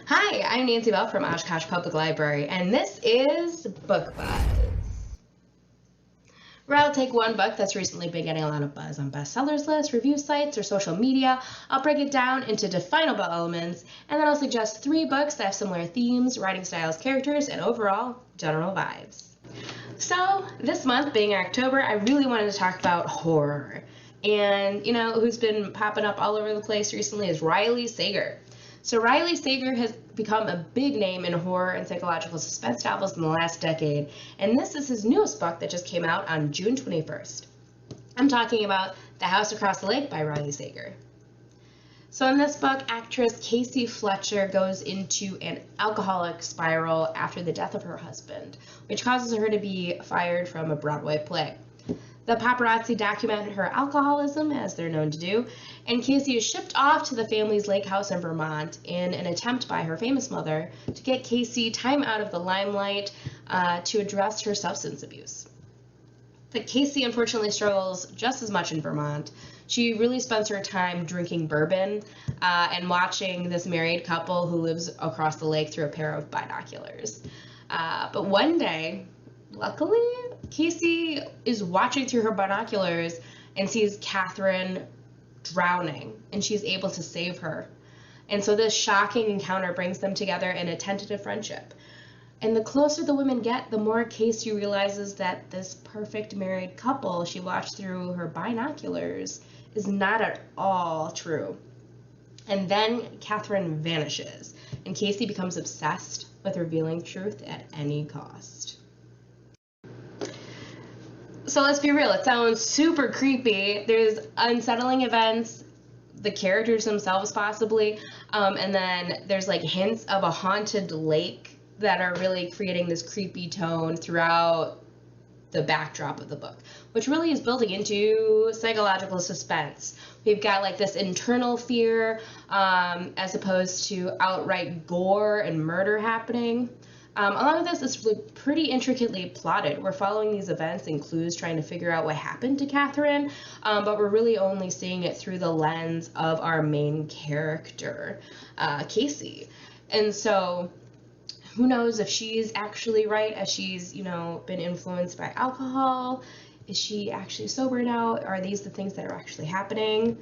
Hi, I'm Nancy Bell from Oshkosh Public Library, and this is Book Buzz, where I'll take one book that's recently been getting a lot of buzz on bestsellers lists, review sites, or social media. I'll break it down into definable elements, and then I'll suggest 3 books that have similar themes, writing styles, characters, and overall general vibes. So this month, being October, I really wanted to talk about horror. And, who's been popping up all over the place recently is Riley Sager. So Riley Sager has become a big name in horror and psychological suspense novels in the last decade, and this is his newest book that just came out on June 21st. I'm talking about The House Across the Lake by Riley Sager. So in this book, actress Casey Fletcher goes into an alcoholic spiral after the death of her husband, which causes her to be fired from a Broadway play. The paparazzi document her alcoholism, as they're known to do, and Casey is shipped off to the family's lake house in Vermont in an attempt by her famous mother to get Casey time out of the limelight to address her substance abuse. But Casey unfortunately struggles just as much in Vermont. She really spends her time drinking bourbon and watching this married couple who lives across the lake through a pair of binoculars. But one day, luckily, Casey is watching through her binoculars and sees Catherine drowning, and she's able to save her. And so this shocking encounter brings them together in a tentative friendship. And the closer the women get, the more Casey realizes that this perfect married couple she watched through her binoculars is not at all true. And then Catherine vanishes, and Casey becomes obsessed with revealing truth at any cost. So let's be real, it sounds super creepy. There's unsettling events, the characters themselves possibly, and then there's like hints of a haunted lake that are really creating this creepy tone throughout the backdrop of the book, which really is building into psychological suspense. We've got like this internal fear as opposed to outright gore and murder happening. A lot of this is really pretty intricately plotted. We're following these events and clues trying to figure out what happened to Catherine, but we're really only seeing it through the lens of our main character, Casey. And so who knows if she's actually right, as she's, been influenced by alcohol? Is she actually sobered out? Are these the things that are actually happening?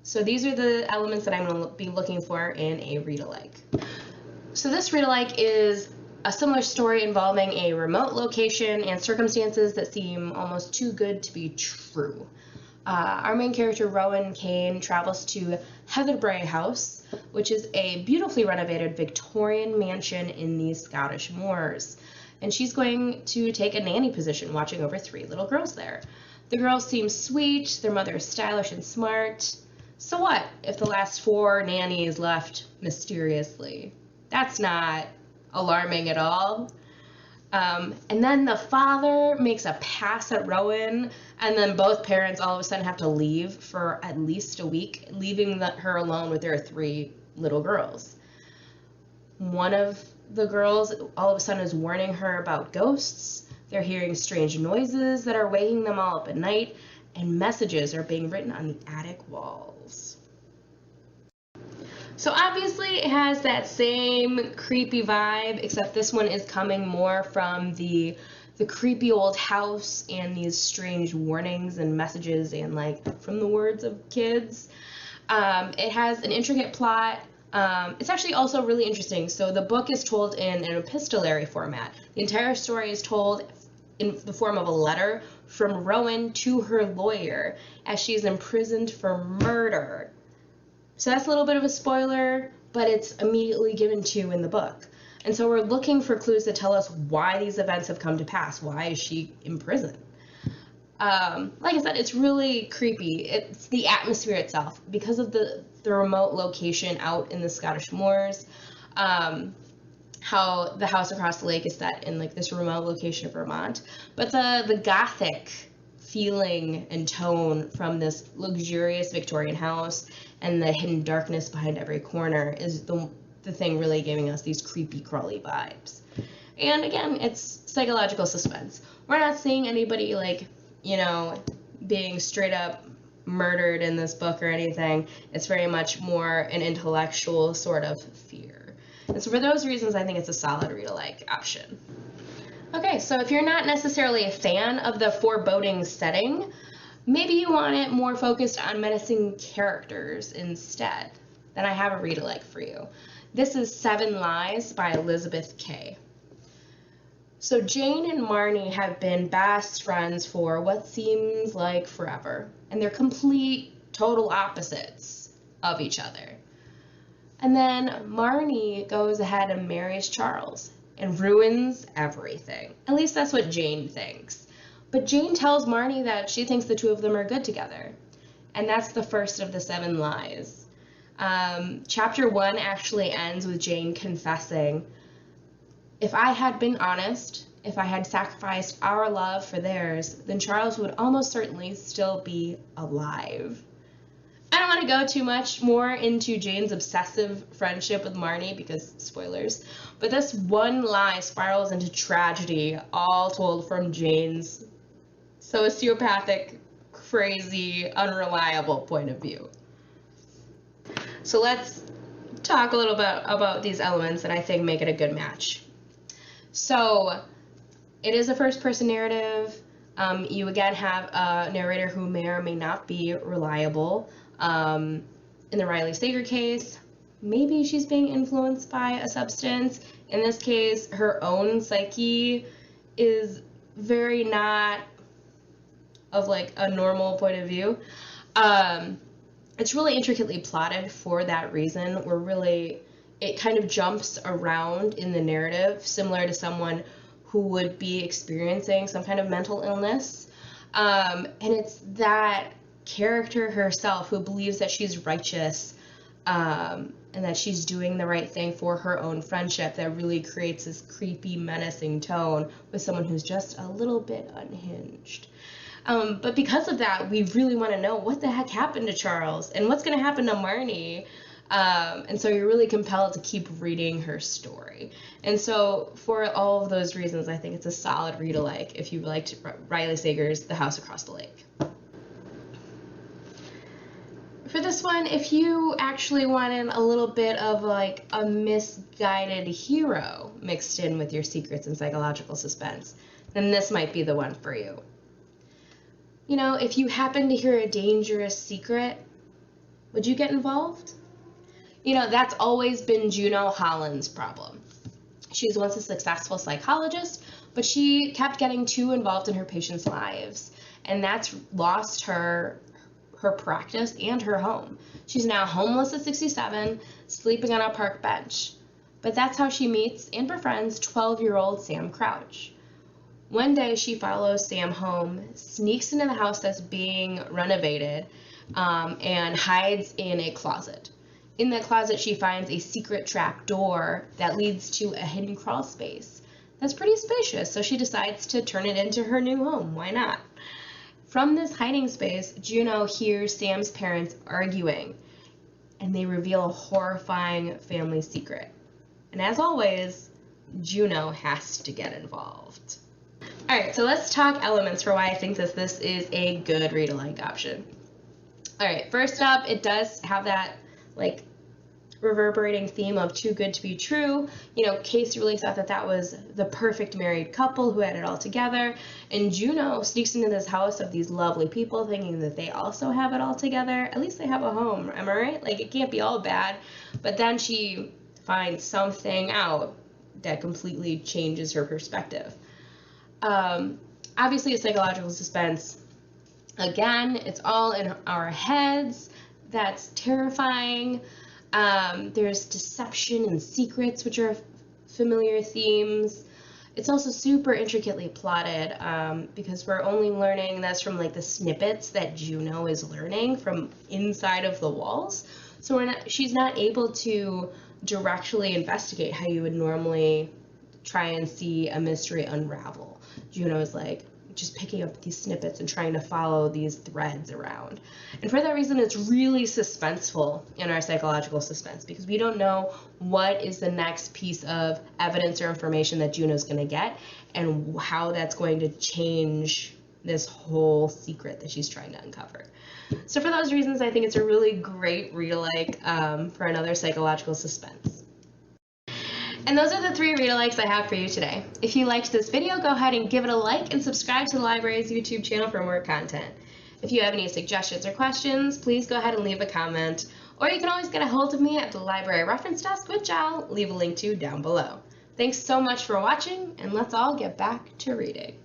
So these are the elements that I'm going to be looking for in a read-alike. So this read-alike is a similar story involving a remote location and circumstances that seem almost too good to be true. Our main character, Rowan Kane, travels to Heatherbrae House, which is a beautifully renovated Victorian mansion in the Scottish moors. And she's going to take a nanny position, watching over 3 little girls there. The girls seem sweet, their mother is stylish and smart. So what if the last 4 nannies left mysteriously? That's not alarming at all. And then the father makes a pass at Rowan, and then both parents all of a sudden have to leave for at least a week, leaving her alone with their 3 little girls. One of the girls all of a sudden is warning her about ghosts. They're hearing strange noises that are waking them all up at night, and messages are being written on the attic walls. So obviously it has that same creepy vibe, except this one is coming more from the creepy old house and these strange warnings and messages and like from the words of kids. It has an intricate plot. It's actually also really interesting. So the book is told in an epistolary format. The entire story is told in the form of a letter from Rowan to her lawyer as she's imprisoned for murder. So that's a little bit of a spoiler, but it's immediately given to you in the book. And so we're looking for clues that tell us why these events have come to pass. Why is she in prison? Like I said, it's really creepy. It's the atmosphere itself. Because of the remote location out in the Scottish moors, how the house across the lake is set in like this remote location of Vermont. But the gothic feeling and tone from this luxurious Victorian house and the hidden darkness behind every corner is the thing really giving us these creepy, crawly vibes. And again, it's psychological suspense. We're not seeing anybody like, being straight up murdered in this book or anything. It's very much more an intellectual sort of fear. And so for those reasons, I think it's a solid read-alike option. Okay, so if you're not necessarily a fan of the foreboding setting, maybe you want it more focused on menacing characters instead, then I have a read-alike for you. This is 7 Lies by Elizabeth Kay. So Jane and Marnie have been best friends for what seems like forever, and they're complete, total opposites of each other. And then Marnie goes ahead and marries Charles and ruins everything. At least that's what Jane thinks. But Jane tells Marnie that she thinks the two of them are good together. And that's the first of the 7 lies. Chapter 1 actually ends with Jane confessing, "If I had been honest, if I had sacrificed our love for theirs, then Charles would almost certainly still be alive." I don't want to go too much more into Jane's obsessive friendship with Marnie because spoilers, but this one lie spirals into tragedy, all told from Jane's sociopathic, crazy, unreliable point of view. So let's talk a little bit about these elements that I think make it a good match. So it is a first-person narrative. You again have a narrator who may or may not be reliable. In the Riley Sager case, maybe she's being influenced by a substance. In this case, her own psyche is very not of like a normal point of view. It's really intricately plotted for that reason, where really it kind of jumps around in the narrative, similar to someone who would be experiencing some kind of mental illness. And it's that character herself who believes that she's righteous and that she's doing the right thing for her own friendship that really creates this creepy, menacing tone with someone who's just a little bit unhinged. But because of that, we really want to know what the heck happened to Charles and what's going to happen to Marnie. And so you're really compelled to keep reading her story. And so for all of those reasons, I think it's a solid read-alike if you liked Riley Sager's The House Across the Lake. For this one, if you actually wanted a little bit of like a misguided hero mixed in with your secrets and psychological suspense, then this might be the one for you. You know, if you happen to hear a dangerous secret, would you get involved? You know, that's always been Juno Holland's problem. She was once a successful psychologist, but she kept getting too involved in her patients' lives, and that's lost her practice and her home. She's now homeless at 67, sleeping on a park bench. But that's how she meets and befriends 12-year-old Sam Crouch. One day she follows Sam home, sneaks into the house that's being renovated, and hides in a closet. In that closet, she finds a secret trap door that leads to a hidden crawl space. That's pretty spacious, so she decides to turn it into her new home. Why not? From this hiding space, Juno hears Sam's parents arguing, and they reveal a horrifying family secret. And as always, Juno has to get involved. All right, so let's talk elements for why I think that this is a good read-alike option. All right, first up, it does have that like reverberating theme of too good to be true. You know, Casey really thought that that was the perfect married couple who had it all together, and Juno sneaks into this house of these lovely people thinking that they also have it all together. At least they have a home, am I right? Like, it can't be all bad. But then she finds something out that completely changes her perspective. Obviously, a psychological suspense. Again, it's all in our heads. That's terrifying. There's deception and secrets, which are familiar themes. It's also super intricately plotted because we're only learning this from like the snippets that Juno is learning from inside of the walls. So she's not able to directly investigate how you would normally try and see a mystery unravel. Juno is like just picking up these snippets and trying to follow these threads around. And for that reason, it's really suspenseful in our psychological suspense because we don't know what is the next piece of evidence or information that Juno's going to get and how that's going to change this whole secret that she's trying to uncover. So for those reasons, I think it's a really great read-alike for another psychological suspense. And those are the 3 read-alikes I have for you today. If you liked this video, go ahead and give it a like and subscribe to the library's YouTube channel for more content. If you have any suggestions or questions, please go ahead and leave a comment, or you can always get a hold of me at the library reference desk, which I'll leave a link to down below. Thanks so much for watching, and let's all get back to reading.